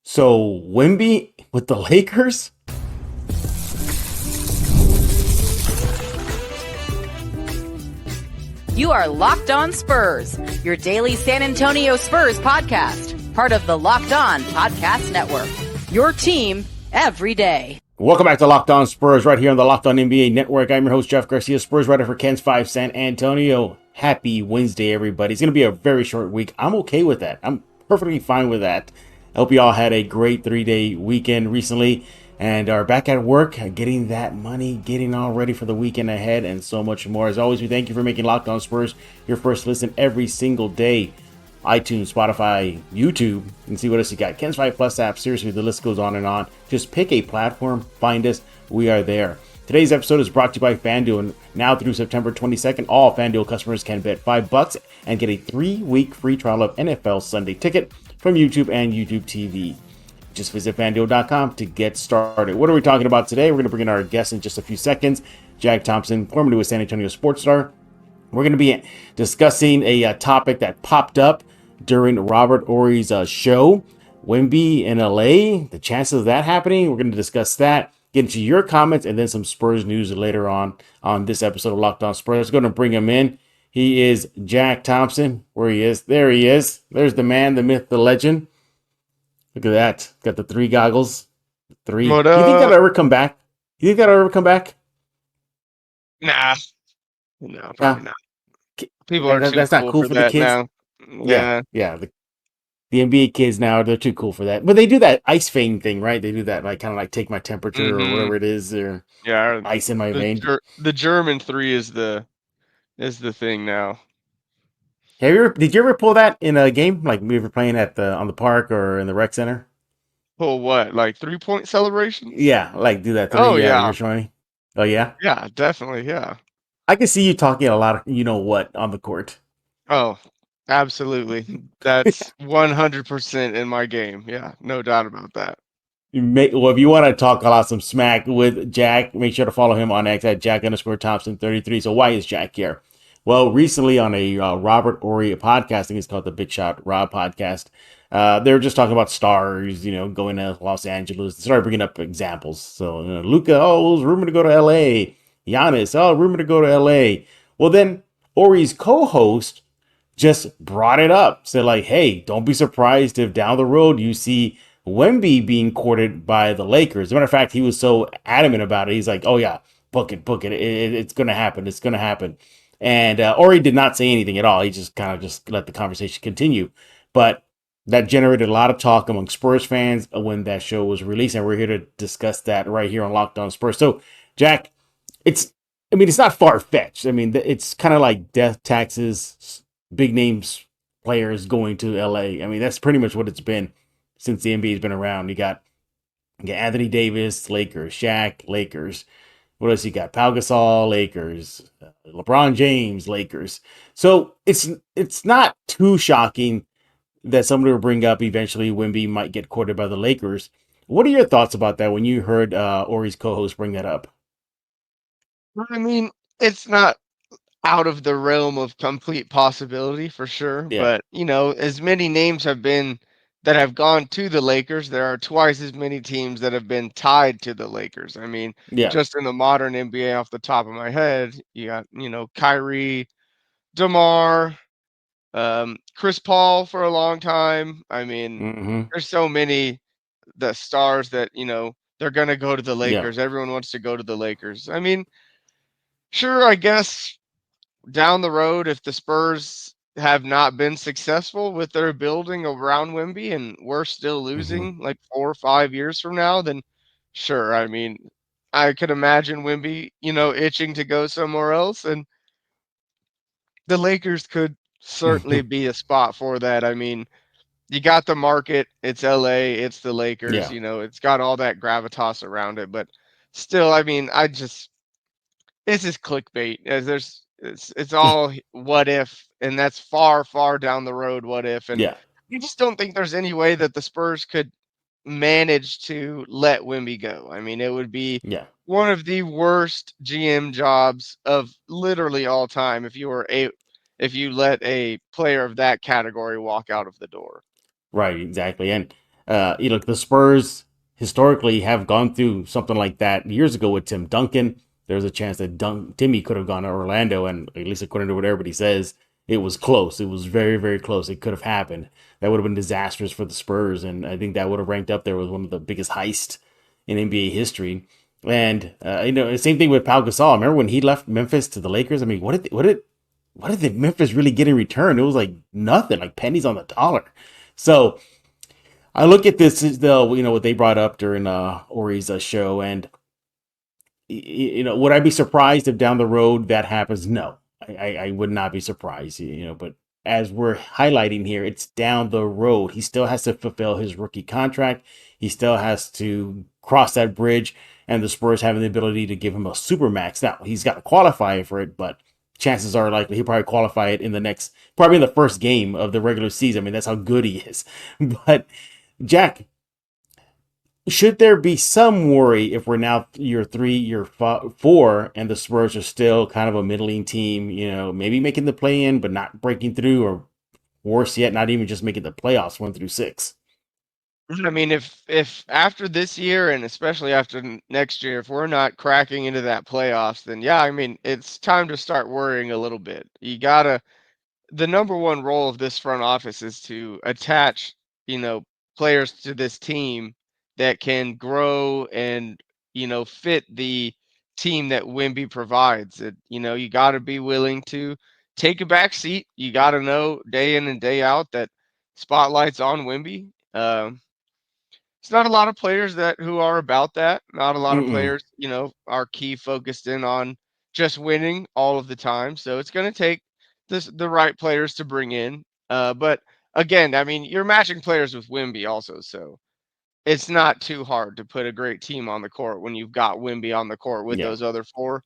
So Wemby with the Lakers? You are Locked On Spurs, your daily San Antonio Spurs podcast, part of the Locked On Podcast Network. Your team every day. Welcome back to Locked On Spurs right here on the Locked On NBA Network. I'm your host, Jeff Garcia, Spurs writer for Ken's 5 San Antonio. Happy Wednesday, everybody. It's going to be a very short week. I'm okay with that. I'm perfectly fine with that. I hope you all had a great 3-day weekend recently and are back at work, getting that money, getting all ready for the weekend ahead, and so much more. As always, we thank you for making Locked On Spurs your first listen every single day. iTunes, Spotify, YouTube, and see what else you got. Ken's 5 Plus app. Seriously, the list goes on and on. Just pick a platform, find us. We are there. Today's episode is brought to you by FanDuel, and now through September 22nd, all FanDuel customers can bet $5 and get a 3-week free trial of NFL Sunday Ticket from YouTube and YouTube TV. Just visit FanDuel.com to get started. What are we talking about today? We're going to bring in our guest in just a few seconds, Jack Thompson, formerly with San Antonio Sports Star. We're going to be discussing a topic that popped up during Robert Horry's show, Wemby in LA, the chances of that happening. We're going to discuss that, get into your comments, and then some Spurs news later on this episode of Locked On Spurs. Going to bring him in. He is Jack Thompson. Where he is. There he is. There's the man, the myth, the legend. Look at that. Got the 3 goggles. 3. What You think up? that'll ever come back? You think that'll ever come back? Nah, no, probably not. People are too That's cool not cool for for the that kids. now. Yeah, Yeah. The NBA kids now, they're too cool for that. But they do that ice vein thing, right? They do that, like kind of like take my temperature or whatever it is, or yeah. ice in my vein. The German 3 is the thing now. Did you ever pull that in a game? Like we were playing on the park or in the rec center? Pull what? Like 3-point celebrations? Yeah, like do that 3. Oh, Yeah, yeah. you're showing. Oh yeah? Yeah, definitely. Yeah. I can see you talking a lot of you know what on the court. Oh, absolutely. That's 100% in my game. Yeah, no doubt about that. Well, if you want to talk about some smack with Jack, make sure to follow him on X at Jack_Thompson33. So why is Jack here? Well, recently on a Robert Horry podcast, I think it's called the Big Shot Rob podcast, they were just talking about stars, going to Los Angeles. They started bringing up examples. So Luka, it was rumored to go to L.A. Giannis, rumored to go to L.A. Well, then Horry's co-host just brought it up. Said like, hey, don't be surprised if down the road you see Wemby being courted by the Lakers. As a matter of fact, he was so adamant about it. He's like, oh yeah, book it. It's going to happen. It's going to happen. And Horry did not say anything at all. He just kind of just let the conversation continue. But that generated a lot of talk among Spurs fans when that show was released. And we're here to discuss that right here on Locked On Spurs. So, Jack, it's not far-fetched. It's kind of like death taxes, big names players going to LA. That's pretty much what it's been since the NBA's been around. You got Anthony Davis, Lakers, Shaq, Lakers. What else you got? Pau Gasol, Lakers, LeBron James, Lakers. So it's not too shocking that somebody will bring up eventually Wemby might get courted by the Lakers. What are your thoughts about that when you heard Horry's co-host bring that up? It's not out of the realm of complete possibility for sure. Yeah. But, as many names have been that have gone to the Lakers, there are twice as many teams that have been tied to the Lakers. Yeah. Just in the modern NBA off the top of my head, you got, Kyrie, DeMar, Chris Paul for a long time. There's so many the stars that, they're going to go to the Yeah. Lakers. Everyone wants to go to the Lakers. Sure, I guess down the road, if the Spurs have not been successful with their building around Wemby and we're still losing like 4 or 5 years from now, then sure. I could imagine Wemby, itching to go somewhere else, and the Lakers could certainly be a spot for that. You got the market, it's LA, it's the Lakers, Yeah. it's got all that gravitas around it, but still, this is clickbait. It's all what if, and that's far, far down the road. What if, and Yeah. I just don't think there's any way that the Spurs could manage to let Wemby go. It would be Yeah. one of the worst GM jobs of literally all time if you let a player of that category walk out of the door. Right, exactly. And The Spurs historically have gone through something like that years ago with Tim Duncan. There's a chance that Timmy could have gone to Orlando, and at least according to what everybody says, it was close. It was very, very close. It could have happened. That would have been disastrous for the Spurs, and I think that would have ranked up there with one of the biggest heists in NBA history. And same thing with Pau Gasol. Remember when he left Memphis to the Lakers? I mean, what did the Memphis really get in return? It was like nothing, like pennies on the dollar. So I look at this as what they brought up during Ori's show, and would I be surprised if down the road that happens? No, I would not be surprised. But as we're highlighting here, it's down the road. He still has to fulfill his rookie contract. He still has to cross that bridge, and the Spurs having the ability to give him a super max. Now he's got to qualify for it, but chances are likely he'll probably qualify it probably in the first game of the regular season. I mean, that's how good he is. But Jack, should there be some worry if we're now year 3, year 4, and the Spurs are still kind of a middling team, maybe making the play in, but not breaking through, or worse yet, not even just making the playoffs 1 through 6? I mean, if after this year and especially after next year, if we're not cracking into that playoffs, then yeah, I mean, it's time to start worrying a little bit. The number one role of this front office is to attach, players to this team that can grow and, fit the team that Wimby provides. You got to be willing to take a back seat. You got to know day in and day out that spotlight's on Wimby. It's not a lot of players who are about that. Not a lot of Mm-mm. players, are key focused in on just winning all of the time. So it's going to take the right players to bring in. But again, I mean, you're matching players with Wimby also, so it's not too hard to put a great team on the court when you've got Wimby on the court with Yeah. those other 4.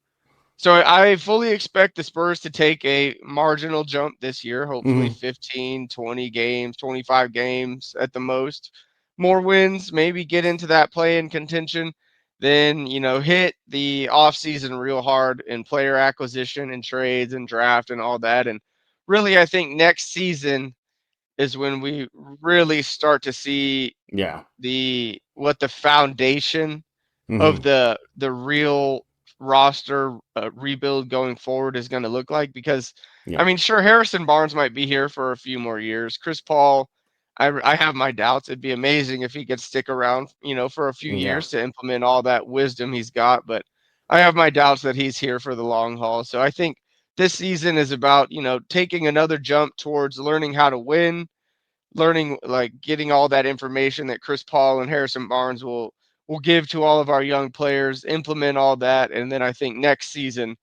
So I fully expect the Spurs to take a marginal jump this year, hopefully Mm-hmm. 15, 20 games, 25 games at the most. More wins, maybe get into that play-in contention, then, hit the offseason real hard in player acquisition and trades and draft and all that. And really, I think next season is when we really start to see Yeah. what the foundation of Mm-hmm. the real roster rebuild going forward is going to look like. Because I Yeah. mean, sure, Harrison Barnes might be here for a few more years. Chris Paul, I have my doubts. It'd be amazing if he could stick around, for a few Yeah. years to implement all that wisdom he's got, but I have my doubts that he's here for the long haul. So I think this season is about, taking another jump towards learning how to win, learning, like, getting all that information that Chris Paul and Harrison Barnes will give to all of our young players, implement all that, and then I think next season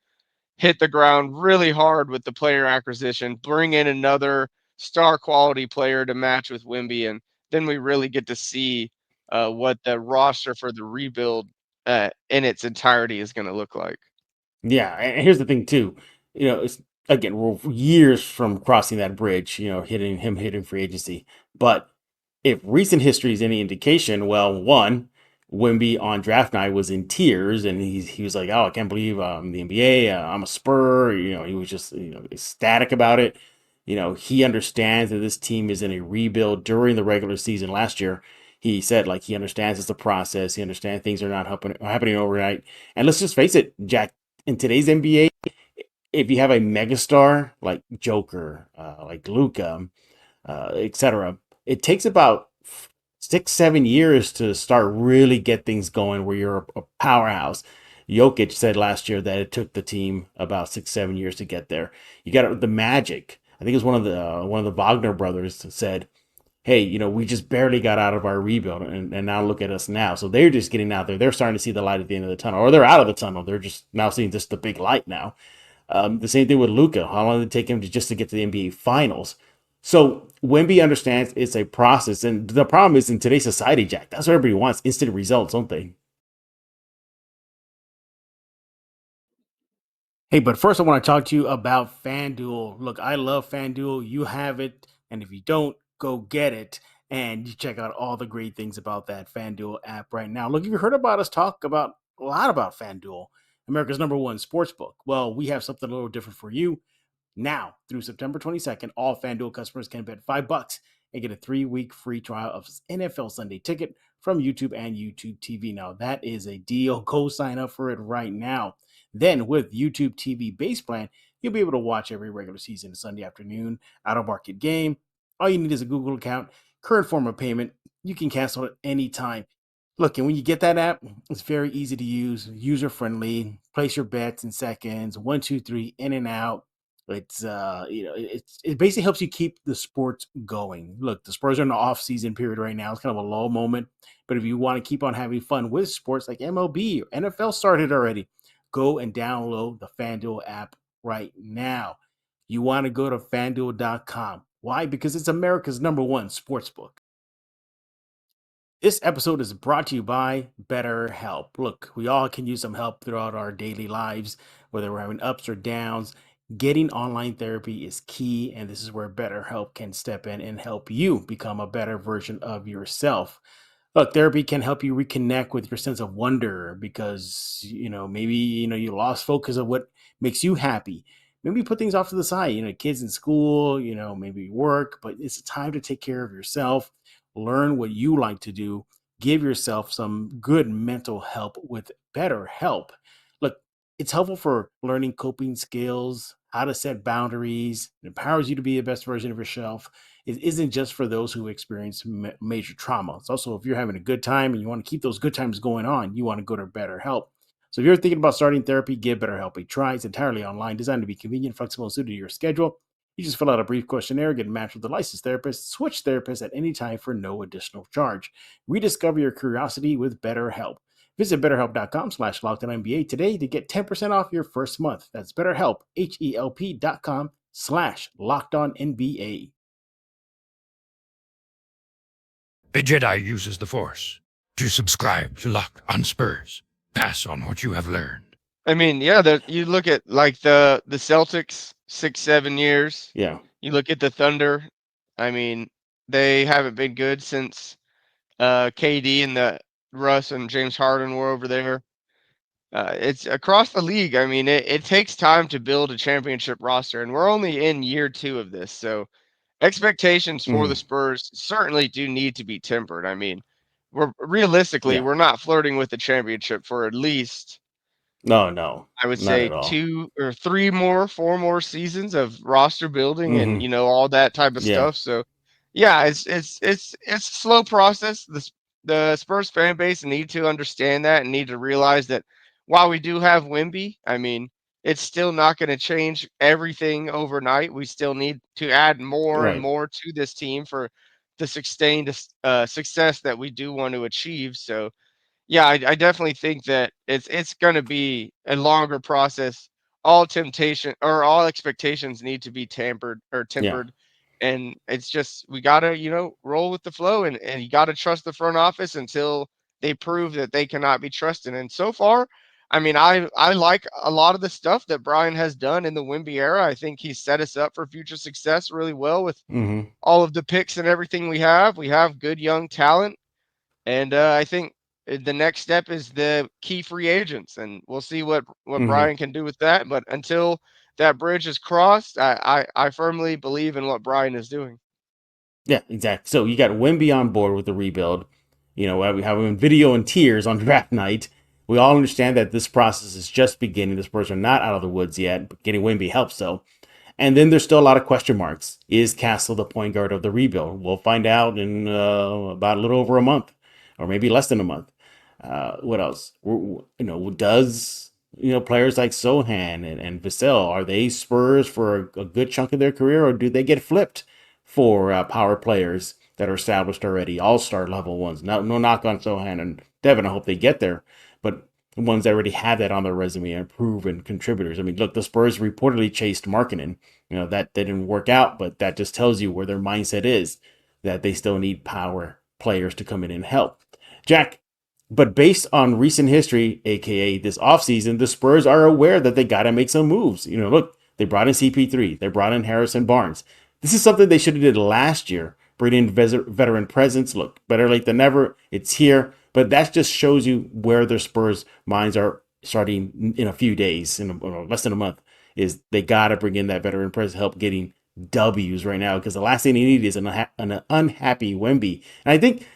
hit the ground really hard with the player acquisition, bring in another star quality player to match with Wimby, and then we really get to see what the roster for the rebuild in its entirety is going to look like. Yeah, and here's the thing too. It's again we're years from crossing that bridge. Hitting free agency. But if recent history is any indication, well, one, Wemby on draft night was in tears, and he was like, "Oh, I can't believe the NBA. I'm a Spur." He was just ecstatic about it. He understands that this team is in a rebuild during the regular season last year. He said like he understands it's a process. He understands things are not happening overnight. And let's just face it, Jack, in today's NBA, if you have a megastar like Joker, like Luca, etc., it takes about 6, 7 years to start really get things going where you're a powerhouse. Jokic said last year that it took the team about 6, 7 years to get there. You got the Magic. I think it was one of the Wagner brothers said, "Hey, we just barely got out of our rebuild, and now look at us now." So they're just getting out there. They're starting to see the light at the end of the tunnel, or they're out of the tunnel. They're just now seeing just the big light now. The same thing with Luca. How long did it take him just to get to the NBA Finals? So Wemby understands it's a process, and the problem is in today's society, Jack. That's what everybody wants: instant results, don't they? Hey, but first I want to talk to you about FanDuel. Look, I love FanDuel. You have it, and if you don't, go get it. And you check out all the great things about that FanDuel app right now. Look, if you heard about us talk about a lot about FanDuel, America's #1 sports book. Well, we have something a little different for you. Now, through September 22nd, all FanDuel customers can bet $5 and get a 3-week free trial of NFL Sunday Ticket from YouTube and YouTube TV. Now, that is a deal. Go sign up for it right now. Then, with YouTube TV base plan, you'll be able to watch every regular season Sunday afternoon out of market game. All you need is a Google account, current form of payment. You can cancel it anytime. Look, and when you get that app, it's very easy to use, user friendly. Place your bets in seconds, 1, 2, 3, in and out. It's it basically helps you keep the sports going. Look, the Spurs are in the off season period right now. It's kind of a low moment, but if you want to keep on having fun with sports like MLB or NFL started already, go and download the FanDuel app right now. You want to go to FanDuel.com. Why? Because it's America's #1 sportsbook. This episode is brought to you by BetterHelp. Look, we all can use some help throughout our daily lives, whether we're having ups or downs. Getting online therapy is key, and this is where BetterHelp can step in and help you become a better version of yourself. Look, therapy can help you reconnect with your sense of wonder because, maybe, you lost focus of what makes you happy. Maybe put things off to the side, kids in school, maybe work, but it's time to take care of yourself, learn what you like to do, give yourself some good mental help with better help. Look, it's helpful for learning coping skills, how to set boundaries. It empowers you to be the best version of yourself. It isn't just for those who experience major trauma. It's also if you're having a good time and you want to keep those good times going on, you want to go to BetterHelp. So if you're thinking about starting therapy, give BetterHelp a try. It's entirely online, designed to be convenient, flexible, and suited to your schedule. You just fill out a brief questionnaire, get matched with a licensed therapist, switch therapists at any time for no additional charge. Rediscover your curiosity with BetterHelp. Visit BetterHelp.com/LockedOnNBA today to get 10% off your first month. That's BetterHelp, HELP.com/LockedOnNBA. A Jedi uses the Force. To subscribe to Locked On Spurs, pass on what you have learned. I mean, yeah, you look at like the Celtics 6-7 years. Yeah. You look at the Thunder. I mean, they haven't been good since KD and the Russ and James Harden were over there. It's across the league. I mean, it takes time to build a championship roster, and we're only in year 2 of this. So expectations for the Spurs certainly do need to be tempered. I mean, we're not flirting with the championship for at least, No, I would not say at all. 2 or 3 more, 4 more seasons of roster building and Mhm. all that type of Yeah. stuff. So yeah, it's a slow process. The Spurs fan base need to understand that and need to realize that while we do have Wemby, I mean, it's still not going to change everything overnight. We still need to add more and Right. more to this team for the sustained success that we do want to achieve. So yeah, I definitely think that it's going to be a longer process. All temptation or all expectations need to be Yeah. tempered, and it's just we gotta roll with the flow, and you gotta trust the front office until they prove that they cannot be trusted. And so far, I mean, I like a lot of the stuff that Brian has done in the Wemby era. I think he's set us up for future success really well with Mhm. all of the picks and everything we have. We have good young talent. And I think the next step is the key free agents, and we'll see what Mhm. Brian can do with that. But until that bridge is crossed, I firmly believe in what Brian is doing. Yeah, exactly. So you got Wemby on board with the rebuild. We have him in video in tears on draft night. We all understand that this process is just beginning. The Spurs are not out of the woods yet, but getting Wemby helps so. And then there's still a lot of question marks. Is Castle the point guard of the rebuild? We'll find out in about a little over a month, or maybe less than a month. What else? Does players like Sohan and Vassell, are they Spurs for a good chunk of their career, or do they get flipped for power players that are established already, all-star level ones? No knock on Sohan and Devin. I hope they get there, but the ones that already have that on their resume and proven contributors. I mean, look, the Spurs reportedly chased Markkinen. That didn't work out, but that just tells you where their mindset is, that they still need power players to come in and help. Jack, but based on recent history, aka this offseason, the Spurs are aware that they got to make some moves. Look, they brought in CP3, they brought in Harrison Barnes. This is something they should have did last year, bring in veteran presence. Look, better late than never. It's here, but that just shows you where the Spurs' minds are starting in a few days, in less than a month. Is they got to bring in that veteran presence, help getting W's right now because the last thing they need is an unhappy Wemby. And I think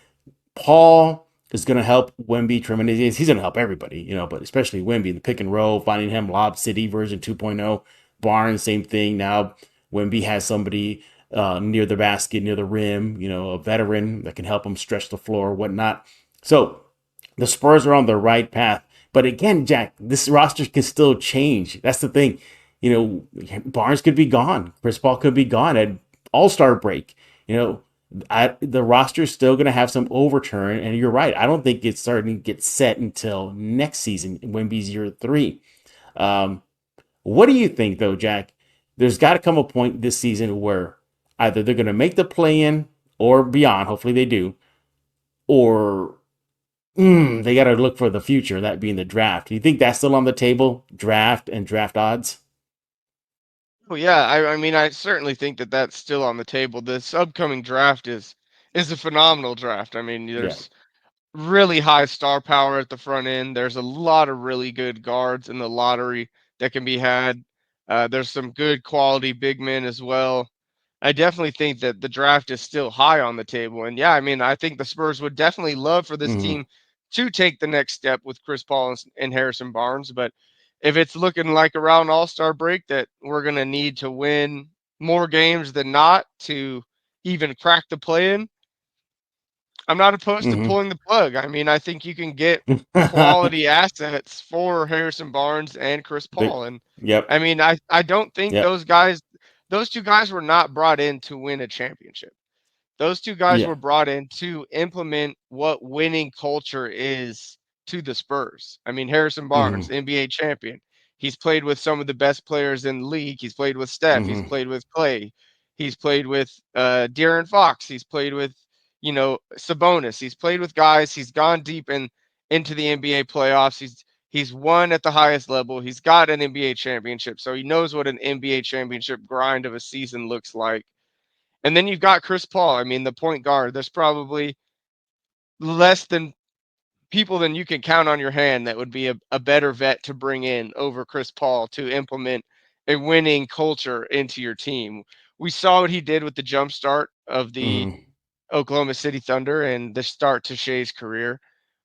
Paul is going to help Wemby tremendously. He's going to help everybody, but especially Wemby, the pick and roll, finding him Lob City version 2.0. Barnes, same thing. Now Wemby has somebody near the basket, near the rim, a veteran that can help him stretch the floor, whatnot. So the Spurs are on the right path. But again, Jack, this roster can still change. That's the thing. Barnes could be gone. Chris Paul could be gone at All-Star break. The roster is still going to have some overturn. And you're right. I don't think it's starting to get set until next season, Wemby's year 3. What do you think, though, Jack? There's got to come a point this season where either they're going to make the play-in or beyond. Hopefully they do. Or they got to look for the future, that being the draft. Do you think that's still on the table? Draft and draft odds? Well, yeah, I mean, I certainly think that that's still on the table. This upcoming draft is a phenomenal draft. I mean, Yeah. there's really high star power at the front end. There's a lot of really good guards in the lottery that can be had. There's some good quality big men as well. I definitely think that the draft is still high on the table. And yeah, I mean, I think the Spurs would definitely love for this Mm-hmm. team to take the next step with Chris Paul and Harrison Barnes. But if it's looking like around All-Star break that we're going to need to win more games than not to even crack the play-in, I'm not opposed to Mm-hmm. pulling the plug. I mean, I think you can get quality assets for Harrison Barnes and Chris Paul. And Yep. I mean, I don't think Yep. those two guys were not brought in to win a championship. Those two guys Yeah. were brought in to implement what winning culture is to the Spurs. I mean, Harrison Barnes, Mm-hmm. NBA champion. He's played with some of the best players in the league. He's played with Steph. He's Mm-hmm. played with Clay. He's played with De'Aaron Fox. He's played with, Sabonis. He's played with guys. He's gone deep into the NBA playoffs. He's won at the highest level. He's got an NBA championship, so he knows what an NBA championship grind of a season looks like. And then you've got Chris Paul. I mean, the point guard. There's probably less than people than you can count on your hand that would be a better vet to bring in over Chris Paul to implement a winning culture into your team. We saw what he did with the jump start of the Mm-hmm. Oklahoma City Thunder and the start to Shea's career.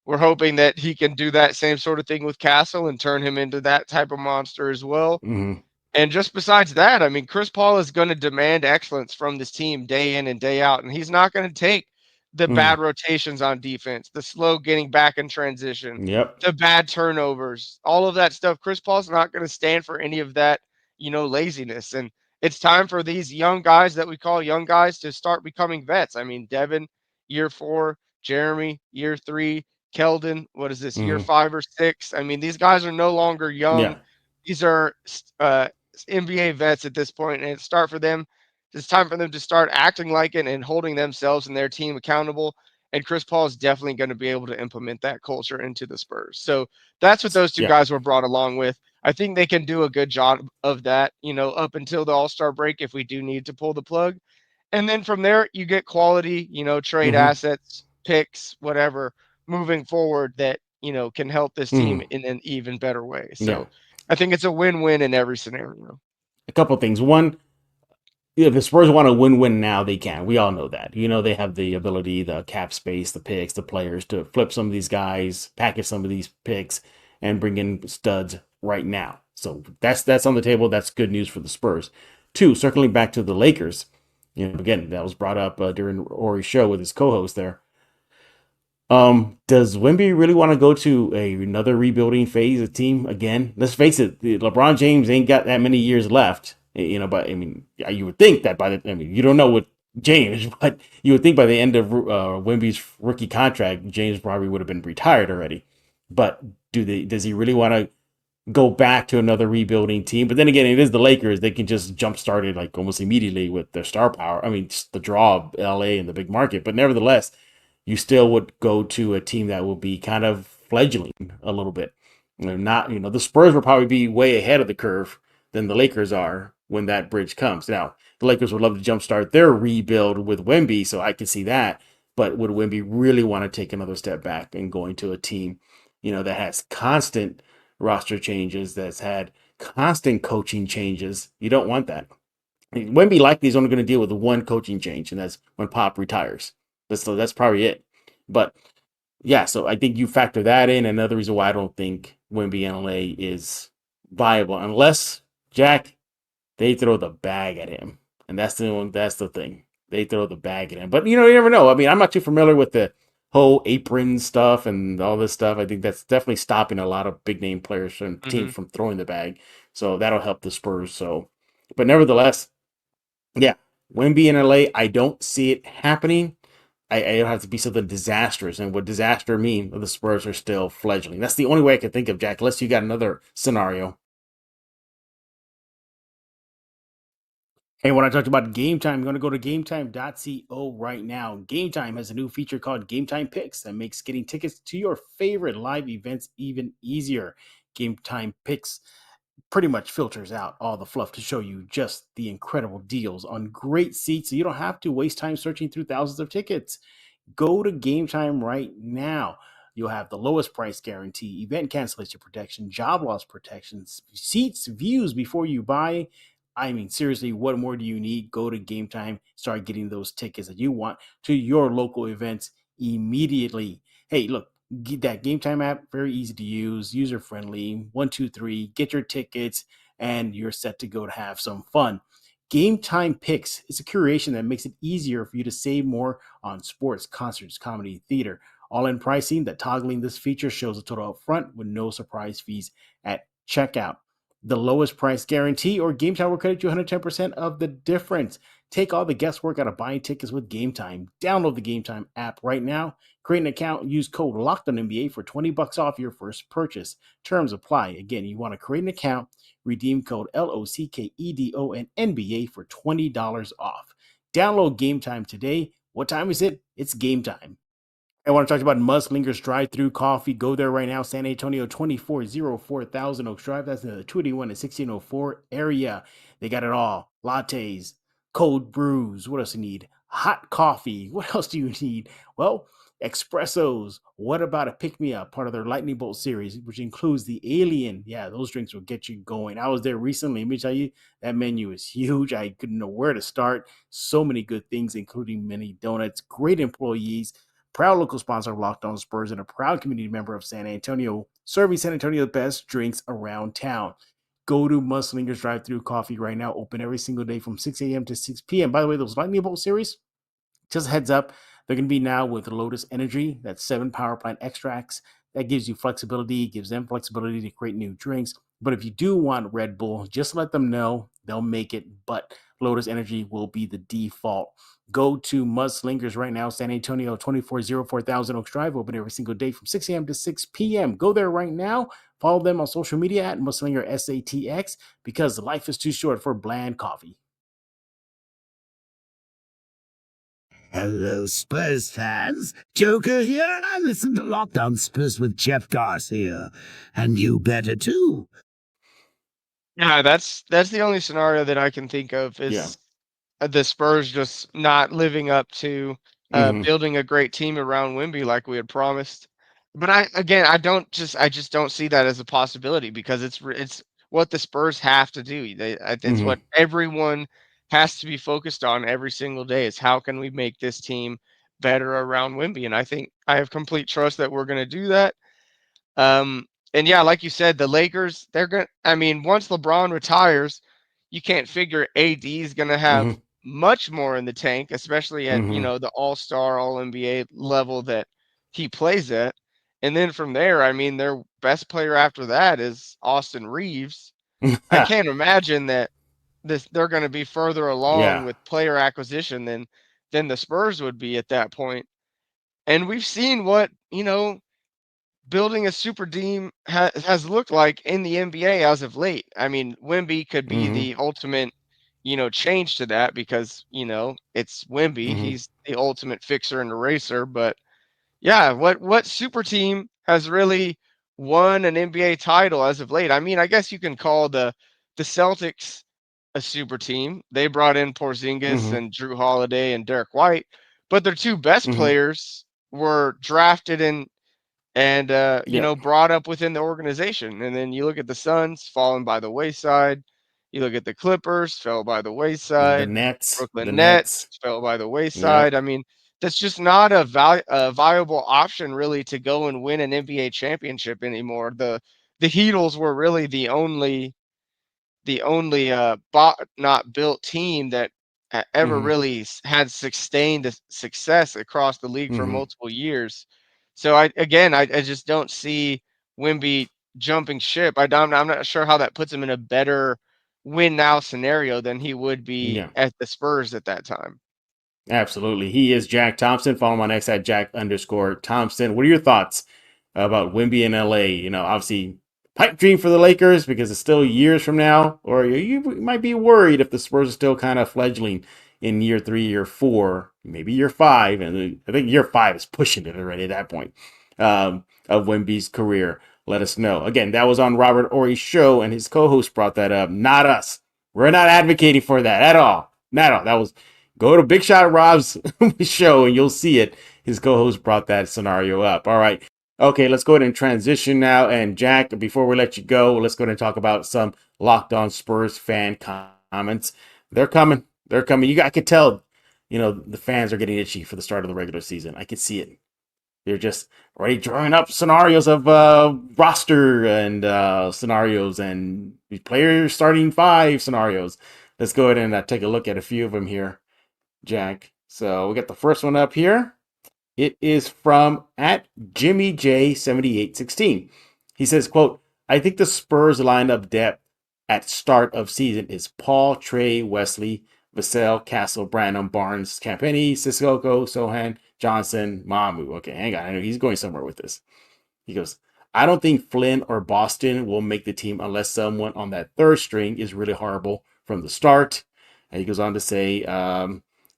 We're hoping that he can do that same sort of thing with Castle and turn him into that type of monster as well. Mm-hmm. And just besides that, I mean, Chris Paul is going to demand excellence from this team day in and day out, and he's not going to take the bad Mm-hmm. rotations on defense, the slow getting back in transition, Yep. the bad turnovers, all of that stuff. Chris Paul's not going to stand for any of that, laziness. And it's time for these young guys that we call young guys to start becoming vets. I mean, Devin, year 4, Jeremy, year 3, Keldon, what is this, year Mm-hmm. 5 or 6? I mean, these guys are no longer young. Yeah. These are NBA vets at this point, and it's time for them to start acting like it and holding themselves and their team accountable. And Chris Paul is definitely going to be able to implement that culture into the Spurs. So that's what those two Yeah. guys were brought along with. I think they can do a good job of that, up until the All-Star break if we do need to pull the plug. And then from there, you get quality, trade Mm-hmm. assets, picks, whatever, moving forward that, can help this team Mm-hmm. in an even better way. Yeah. So I think it's a win-win in every scenario. A couple things. One, if the Spurs want to win now, they can. We all know that. They have the ability, the cap space, the picks, the players to flip some of these guys, package some of these picks, and bring in studs right now. So that's on the table. That's good news for the Spurs. Two, circling back to the Lakers. Again, that was brought up during Horry's show with his co-host there. Does Wemby really want to go to another rebuilding phase of team again? Let's face it, LeBron James ain't got that many years left. But I mean, you would think that you don't know what James, but you would think by the end of Wemby's rookie contract, James probably would have been retired already. But does he really want to go back to another rebuilding team? But then again, it is the Lakers. They can just jumpstart it like almost immediately with their star power. I mean, just the draw of LA and the big market. But nevertheless, you still would go to a team that will be kind of fledgling a little bit. Not, the Spurs will probably be way ahead of the curve than the Lakers are when that bridge comes. Now, the Lakers would love to jumpstart their rebuild with Wemby, so I can see that. But would Wemby really want to take another step back and go into a team, that has constant roster changes, that's had constant coaching changes? You don't want that. Wemby likely is only going to deal with one coaching change, and that's when Pop retires. That's probably it. But yeah, so I think you factor that in. Another reason why I don't think Wemby in LA is viable, unless Jack they throw the bag at him, and that's the one. That's the thing. They throw the bag at him, but you never know. I mean, I'm not too familiar with the whole apron stuff and all this stuff. I think that's definitely stopping a lot of big name players from Hmm. teams from throwing the bag. So that'll help the Spurs. So, but nevertheless, yeah, Wemby in LA, I don't see it happening. It'll have to be something disastrous, and what disaster mean? The Spurs are still fledgling. That's the only way I can think of, Jack. Unless you got another scenario. Hey, when I talked about game time, I'm going to go to gametime.co right now. Game Time has a new feature called Game Time Picks that makes getting tickets to your favorite live events even easier. Game Time Picks pretty much filters out all the fluff to show you just the incredible deals on great seats so you don't have to waste time searching through thousands of tickets. Go to Game Time right now. You'll have the lowest price guarantee, event cancellation protection, job loss protections, seats, views before you buy. I mean, seriously, what more do you need? Go to Game Time, start getting those tickets that you want to your local events immediately. Hey, look, get that Game Time app, very easy to use, user friendly. 1, 2, 3, get your tickets, and you're set to go to have some fun. Game Time Picks is a curation that makes it easier for you to save more on sports, concerts, comedy, theater. All in pricing that toggling this feature shows a total up front with no surprise fees at checkout. The lowest price guarantee or Game Time will credit you 110% of the difference. Take all the guesswork out of buying tickets with Game Time. Download the Game Time app right now. Create an account and use code LOCKEDONNBA for $20 off your first purchase. Terms apply. Again, you want to create an account, redeem code LOCKEDONNBA for $20 off. Download Game Time today. What time is it? It's game time. I want to talk about Mudslingers Drive-Through Coffee. Go there right now. San Antonio, 2404 Thousand Oaks Drive. That's in the 281 and 1604 area. They got it all. Lattes, cold brews. What else do you need? Hot coffee. What else do you need? Well, espressos. What about a pick-me-up? Part of their Lightning Bolt series, which includes the Alien. Yeah, those drinks will get you going. I was there recently. Let me tell you, that menu is huge. I couldn't know where to start. So many good things, including mini donuts. Great employees. Proud local sponsor of Locked On Spurs and a proud community member of San Antonio, serving San Antonio the best drinks around town. Go to Muslinger's Drive Through Coffee right now, open every single day from 6 a.m. to 6 p.m. By the way, those Lightning Bolt series, just a heads up, they're going to be now with Lotus Energy. That's 7 power plant extracts. That gives you flexibility, gives them flexibility to create new drinks. But if you do want Red Bull, just let them know. They'll make it. But Lotus Energy will be the default. Go to Mudslingers right now, San Antonio, 2404 Thousand Oaks Drive, open every single day from 6 a.m. to 6 p.m. Go there right now. Follow them on social media at Mudslinger SATX because life is too short for bland coffee. Hello, Spurs fans. Joker here, and I listen to Locked On Spurs with Jeff Garcia. And you better too. Yeah, that's the only scenario that I can think of Yeah. is the Spurs just not living up to Mm-hmm. building a great team around Wemby like we had promised. But I just don't see that as a possibility because it's what the Spurs have to do. It's Mm-hmm. what everyone has to be focused on every single day is how can we make this team better around Wemby? And I think I have complete trust that we're going to do that. Um, and yeah, like you said, the Lakers, I mean, once LeBron retires, you can't figure AD is going to have Mm-hmm. much more in the tank, especially at, Mm-hmm. the all-star, all-NBA level that he plays at. And then from there, I mean, their best player after that is Austin Reeves. I can't imagine that they're going to be further along Yeah. with player acquisition than the Spurs would be at that point. And we've seen what, building a super team has looked like in the NBA as of late. I mean, Wemby could be Mm-hmm. the ultimate, change to that because, it's Wemby. Mm-hmm. He's the ultimate fixer and eraser. But yeah, what super team has really won an NBA title as of late? I mean, I guess you can call the Celtics a super team. They brought in Porzingis Mm-hmm. and Drew Holiday and Derek White, but their two best Mm-hmm. players were drafted and Yeah. brought up within the organization. And then you look at the Suns falling by the wayside. You look at the Clippers, fell by the The wayside. Nets, the Brooklyn Nets Nets. fell by the wayside. Yep. I mean, that's just not a viable option really to go and win an NBA championship anymore. The Heatles were really the only bought not built team that ever Mm-hmm. really had sustained success across the league for Mm-hmm. multiple years. So I just don't see Wimby jumping ship. I'm not sure how that puts him in a better win now scenario than he would be Yeah. at the Spurs at that time. Absolutely. He is Jack Thompson. Follow him on X at Jack_Thompson. What are your thoughts about Wemby in LA? Obviously, pipe dream for the Lakers because it's still years from now, or you might be worried if the Spurs are still kind of fledgling in year 3, year 4, maybe year 5. And I think year 5 is pushing it already at that point of Wemby's career. Let us know. Again, that was on Robert Horry's show, and his co host brought that up, not us. We're not advocating for that at all. Not at all. That was Go to Big Shot Rob's show and you'll see it. His co-host brought that scenario up. All right. Okay, let's go ahead and transition now. And Jack, before we let you go, let's go ahead and talk about some Locked On Spurs fan comments. They're coming. They're coming. I could tell, the fans are getting itchy for the start of the regular season. I could see it. They're just already drawing up scenarios of roster and scenarios and player starting 5 scenarios. Let's go ahead and take a look at a few of them here, Jack. So we got the first one up here. It is from at Jimmy J7816. He says, quote, I think the Spurs lineup depth at start of season is Paul, Trey, Wesley, Vassell, Castle, Branham, Barnes, Campini, Sissoko, Sohan, Johnson, Mamu. Okay, hang on. I know he's going somewhere with this. He goes, I don't think Flynn or Boston will make the team unless someone on that third string is really horrible from the start. And he goes on to say,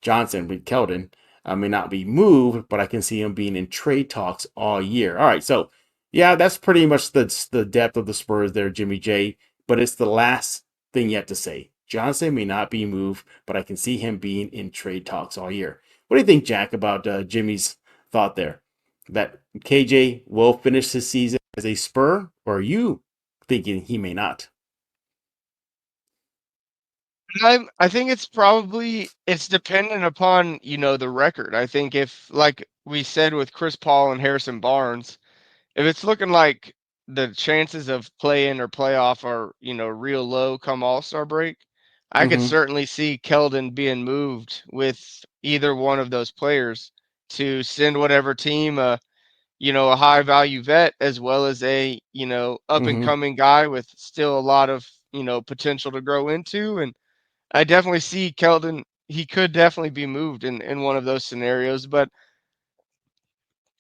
Johnson with Keldon may not be moved, but I can see him being in trade talks all year. All right, so yeah, that's pretty much the depth of the Spurs there, Jimmy J. But it's the last thing yet to say. Johnson may not be moved, but I can see him being in trade talks all year. What do you think, Jack, about Jimmy's thought there? That KJ will finish his season as a Spur, or are you thinking he may not? I think it's dependent upon, the record. I think if, like we said with Chris Paul and Harrison Barnes, if it's looking like the chances of play-in or playoff are, real low come All-Star break, I could Mm-hmm. certainly see Keldon being moved with either one of those players to send whatever team a high value vet as well as a, up and Mm-hmm. coming guy with still a lot of, potential to grow into. And I definitely see Keldon. He could definitely be moved in one of those scenarios, but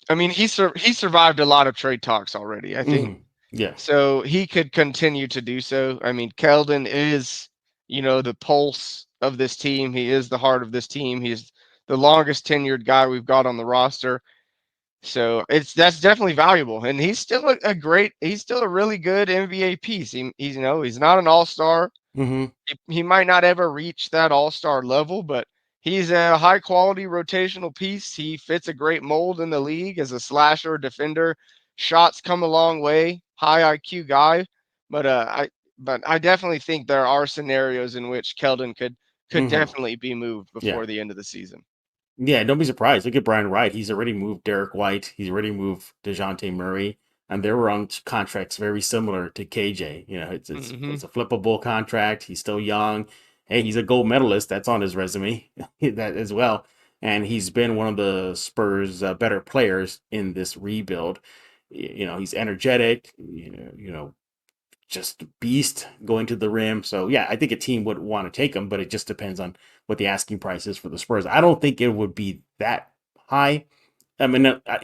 I mean, he survived a lot of trade talks already. I think Mm-hmm. Yeah. so. He could continue to do so. I mean, Keldon is, the pulse of this team. He is the heart of this team. He's the longest tenured guy we've got on the roster. So that's definitely valuable, and he's still he's still a really good NBA piece. He's not an all-star. Mm-hmm. He might not ever reach that all-star level, but he's a high quality rotational piece. He fits a great mold in the league as a slasher, defender. Shots come a long way, high IQ guy. But I definitely think there are scenarios in which Keldon could Mm-hmm. definitely be moved Yeah. before the end of the season. Yeah, don't be surprised. Look at Brian Wright. He's already moved Derek White. He's already moved DeJounte Murray. And they were on contracts very similar to KJ. It's Hmm. a flippable contract. He's still young. Hey, he's a gold medalist. That's on his resume, that as well. And he's been one of the Spurs' better players in this rebuild. He's energetic. Just beast going to the rim. So yeah, I think a team would want to take him, but it just depends on what the asking price is for the Spurs. I don't think it would be that high. I mean, I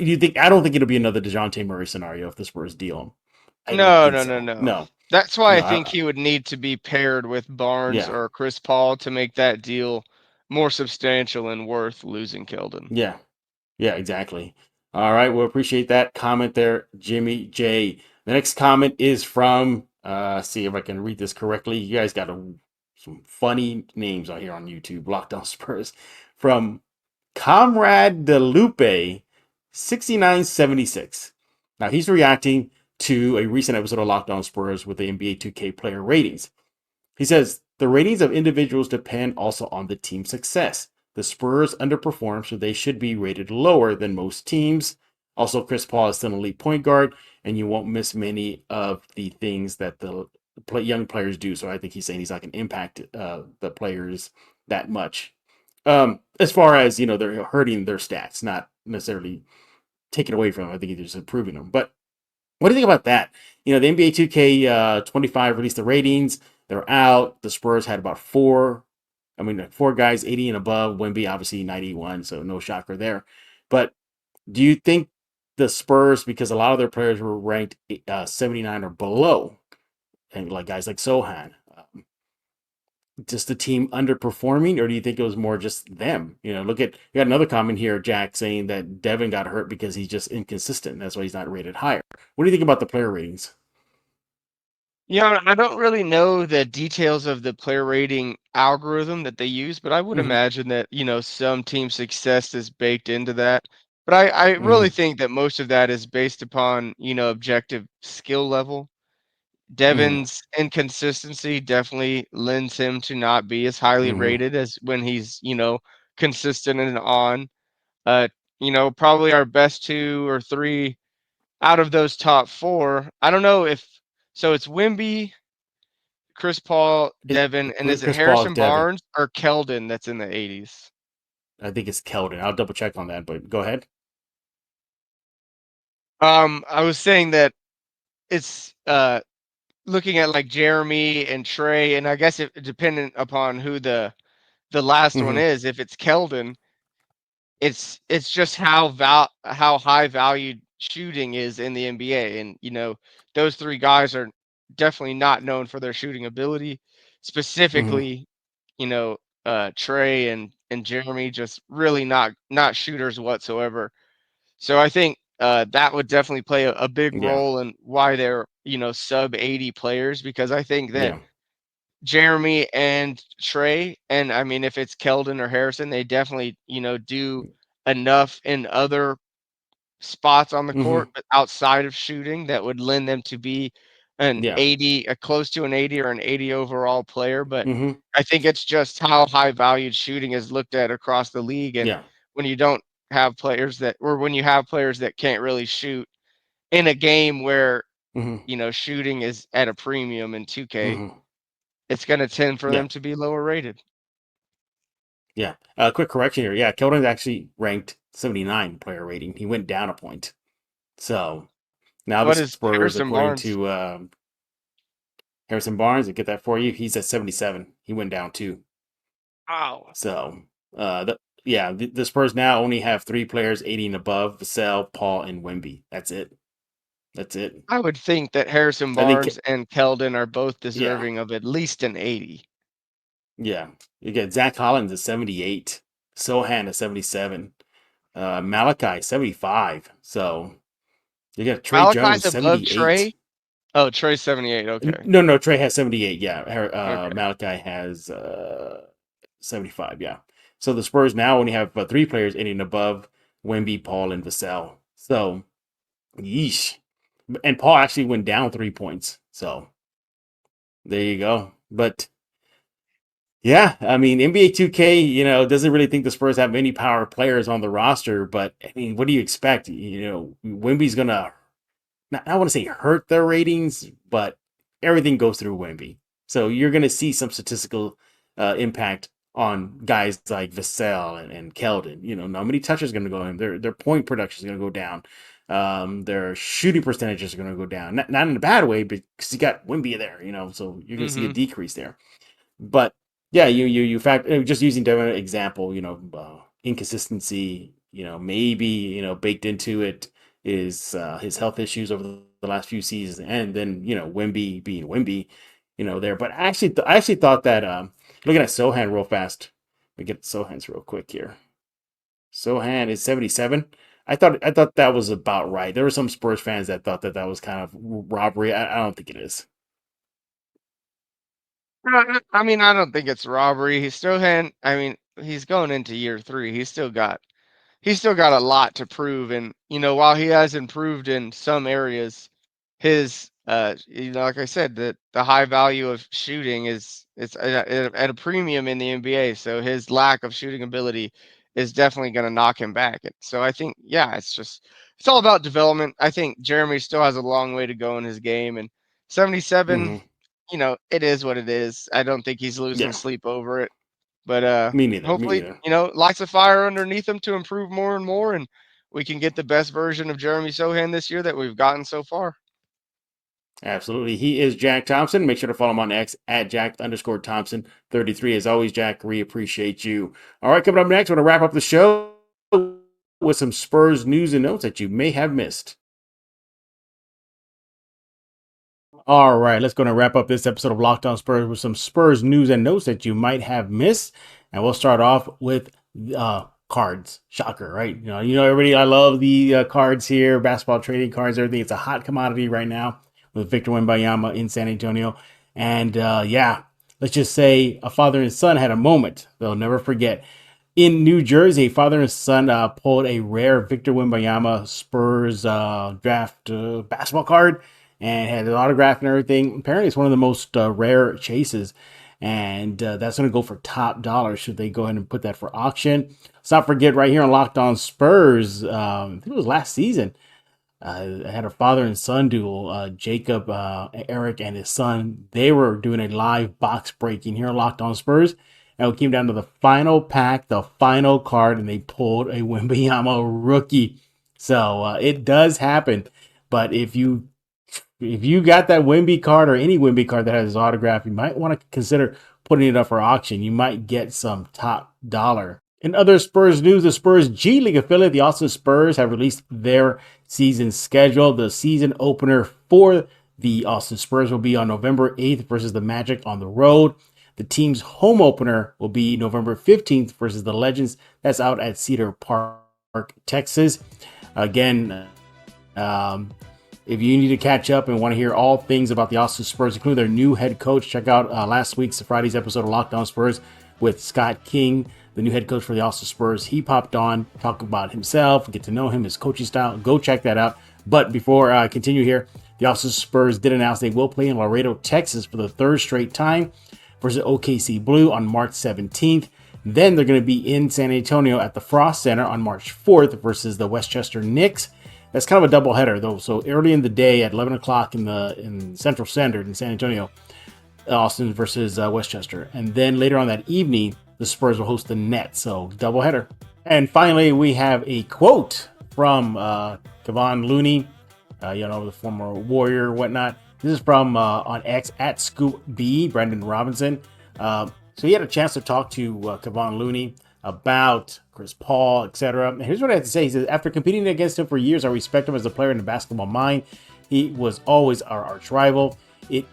don't think it'll be another DeJounte Murray scenario if the Spurs deal him. I don't No, think no, no, so. no. No, That's why I no. think he would need to be paired with Barnes Yeah, or Chris Paul to make that deal more substantial and worth losing Keldon. yeah, yeah, exactly. All right, well, appreciate that comment there, Jimmy J. The next comment is from, see if I can read this correctly. You guys got some funny names out here on YouTube. Locked On Spurs from Comrade DeLupe 6976. Now he's reacting to a recent episode of Locked On Spurs with the NBA 2K player ratings. He says the ratings of individuals depend also on the team's success. The Spurs underperform, so they should be rated lower than most teams. Also, Chris Paul is still an elite point guard, and you won't miss many of the things that the young players do. So I think he's saying he's not going to impact the players that much. As far as they're hurting their stats, not necessarily taking away from them. I think he's just improving them. But what do you think about that? The NBA 2K 25 released the ratings. They're out. The Spurs had about four guys 80 and above. Wemby obviously 91, so no shocker there. But do you think the Spurs, because a lot of their players were ranked 79 or below, and like guys like Sohan, just the team underperforming, or do you think it was more just them? You got another comment here, Jack, saying that Devin got hurt because he's just inconsistent. That's why he's not rated higher. What do you think about the player ratings? I don't really know the details of the player rating algorithm that they use, but I would Mm-hmm. imagine that, some team success is baked into that. But I really Mm-hmm. think that most of that is based upon, objective skill level. Mm-hmm. Devin's inconsistency definitely lends him to not be as highly Mm-hmm. rated as when he's, consistent and on. Uh, probably our best two or three out of those top four. I don't know if so it's Wimby, Chris Paul, Devin, and is it Chris Paul, Harrison Devin. Barnes or Keldon that's in the 80s? I think it's Keldon. I'll double check on that, but go ahead. I was saying that it's looking at like Jeremy and Trey, and I guess it dependent upon who the last one Mm-hmm. is. If it's Keldon, it's just how high valued shooting is in the NBA, and those three guys are definitely not known for their shooting ability. Mm-hmm. Specifically, Trey and Jeremy just really not shooters whatsoever. So I think that would definitely play a big Yeah. role in why they're sub 80 players, because I think that Yeah. Jeremy and Trey, and I mean, if it's Keldon or Harrison, they definitely, do enough in other spots on the Mm-hmm. court, but outside of shooting, that would lend them to be an Yeah. 80, a close to an 80 or an 80 overall player. But Mm-hmm. I think it's just how high valued shooting is looked at across the league. And Yeah. when you don't have players that, or when you have players that can't really shoot in a game where, Mm-hmm. shooting is at a premium in 2K, Mm-hmm. it's going to tend for Yeah. them to be lower rated. Yeah. Quick correction here. Yeah, Keldon's actually ranked 79 player rating. He went down a point. So now the What is Spurs, Harrison according Barnes? to Harrison Barnes, to get that for you, he's at 77. He went down too. Wow. So the Spurs now only have three players 80 and above: Vassell, Paul, and Wemby. That's it. That's it. I would think that Harrison I think Barnes and Keldon are both yeah, deserving of at least an 80. yeah. You get Zach Collins at 78, Sohan at 77, Malachi 75. So you got Trey Malachi's Jones above 78. Trey. Oh, Trey's 78. Okay. No, Trey has 78. Yeah, Okay. Malachi has 75. Yeah. So the Spurs now only have three players 80 and above: Wemby, Paul, and Vassell. So yeesh. And Paul actually went down 3 points. So there you go. But yeah, I mean, NBA 2K, doesn't really think the Spurs have many power players on the roster. But I mean, what do you expect? Wemby's gonna I want to say hurt their ratings, but everything goes through Wemby. So you're gonna see some statistical impact on guys like Vassell and Keldon. Not many touches going to go in. Their point production is going to go down. Their shooting percentages are going to go down. Not in a bad way, but because you got Wemby there, so you're going to see a Mm-hmm. decrease there. But yeah, you fact just using Devin example, inconsistency, maybe baked into it is his health issues over the last few seasons, and then Wemby being Wemby, there. But I actually thought that looking at Sohan real fast, we get Sohan's real quick here. Sohan is 77. I thought that was about right. There were some Spurs fans that thought that was kind of robbery. I don't think it is. I mean, I don't think it's robbery. He's still I mean, he's going into year 3. He's still got a lot to prove, and while he has improved in some areas, his like I said, the high value of shooting it's at a premium in the NBA. So his lack of shooting ability is definitely going to knock him back. So I think, yeah, it's all about development. I think Jeremy still has a long way to go in his game, and 77, Mm-hmm. it is what it is. I don't think he's losing Yeah, sleep over it. But me neither. Me hopefully, neither. lights a fire underneath him to improve more and more, and we can get the best version of Jeremy Sohan this year that we've gotten so far. Absolutely. He is Jack Thompson. Make sure to follow him on X at Jack_Thompson33. As always, Jack, we appreciate you. All right, coming up next, we're going to wrap up the show with some Spurs news and notes that you may have missed. All right, let's go and wrap up this episode of Locked On Spurs with some Spurs news and notes that you might have missed. And we'll start off with cards. Shocker, right? Everybody, I love the cards here, basketball trading cards, everything. It's a hot commodity right now with Victor Wembanyama in San Antonio. And let's just say a father and son had a moment they'll never forget. In New Jersey, father and son pulled a rare Victor Wembanyama Spurs draft basketball card and had an autograph and everything. Apparently, it's one of the most rare chases, and that's going to go for top dollar should they go ahead and put that for auction. Let's not forget, right here on Locked On Spurs, I think it was last season, I had a father and son duel. Jacob, Eric, and his son, they were doing a live box breaking here on Locked On Spurs. And it came down to the final pack, the final card, and they pulled a Wembanyama rookie. So it does happen. But if you got that Wemby card or any Wemby card that has his autograph, you might want to consider putting it up for auction. You might get some top dollar. In other Spurs news, the Spurs G League affiliate, the Austin Spurs, have released their season schedule. The season opener for the Austin Spurs will be on November 8th versus the Magic on the road. The team's home opener will be November 15th versus the Legends. That's out at Cedar Park, Texas. Again, if you need to catch up and want to hear all things about the Austin Spurs, including their new head coach, check out Friday's episode of Locked On Spurs with Scott King, the new head coach for the Austin Spurs. He popped on, talk about himself, get to know him, his coaching style. Go check that out. But before I continue here, the Austin Spurs did announce they will play in Laredo, Texas for the third straight time versus OKC Blue on March 17th. Then they're going to be in San Antonio at the Frost Center on March 4th versus the Westchester Knicks. That's kind of a doubleheader, though. So early in the day at 11 o'clock in Central Standard in San Antonio, Austin versus Westchester. And then later on that evening, the Spurs will host the Nets. So doubleheader. And finally, we have a quote from Kevon Looney, the former Warrior, whatnot. This is from on X at Scoop B, Brandon Robinson. So he had a chance to talk to Kevon Looney about Chris Paul, etc. And here's what I have to say. He says, after competing against him for years, I respect him as a player in the basketball mind. He was always our arch rival. It's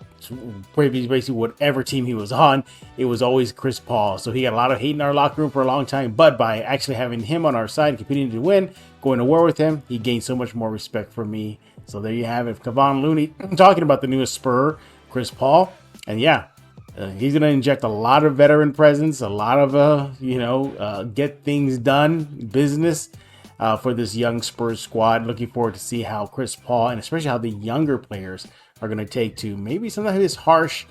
basically whatever team he was on, it was always Chris Paul. So he got a lot of hate in our locker room for a long time. But by actually having him on our side, competing to win, going to war with him, he gained so much more respect from me. So there you have it. Kevon Looney talking about the newest Spur, Chris Paul. And yeah, he's going to inject a lot of veteran presence, a lot of, get things done business for this young Spurs squad. Looking forward to see how Chris Paul and especially how the younger players are going to take to maybe some of his harsh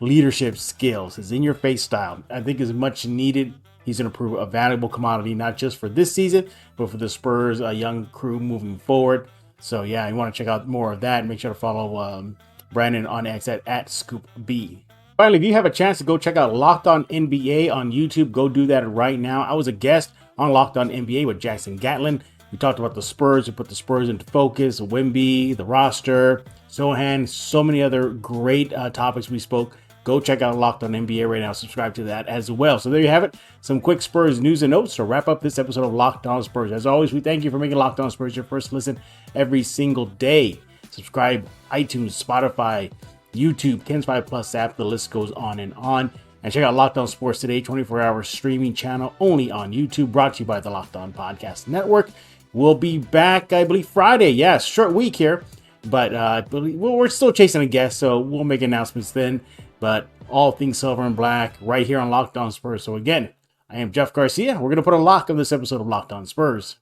leadership skills, his in-your-face style. I think is much needed. He's going to prove a valuable commodity, not just for this season, but for the Spurs young crew moving forward. So yeah, you want to check out more of that. Make sure to follow Brandon on X at ScoopB. Finally, if you have a chance to go check out Locked On NBA on YouTube, go do that right now. I was a guest on Locked On NBA with Jackson Gatlin. We talked about the Spurs. We put the Spurs into focus, Wemby, the roster, Sohan, so many other great topics we spoke. Go check out Locked On NBA right now. Subscribe to that as well. So there you have it. Some quick Spurs news and notes to wrap up this episode of Locked On Spurs. As always, we thank you for making Locked On Spurs your first listen every single day. Subscribe, iTunes, Spotify, YouTube, Ken's 5 Plus app. The list goes on. And check out Locked On Sports Today, 24-hour streaming channel only on YouTube, brought to you by the Locked On Podcast Network. We'll be back, I believe, Friday. Yes, short week here. But we're still chasing a guest, so we'll make announcements then. But all things silver and black right here on Locked On Spurs. So again, I am Jeff Garcia. We're going to put a lock on this episode of Locked On Spurs.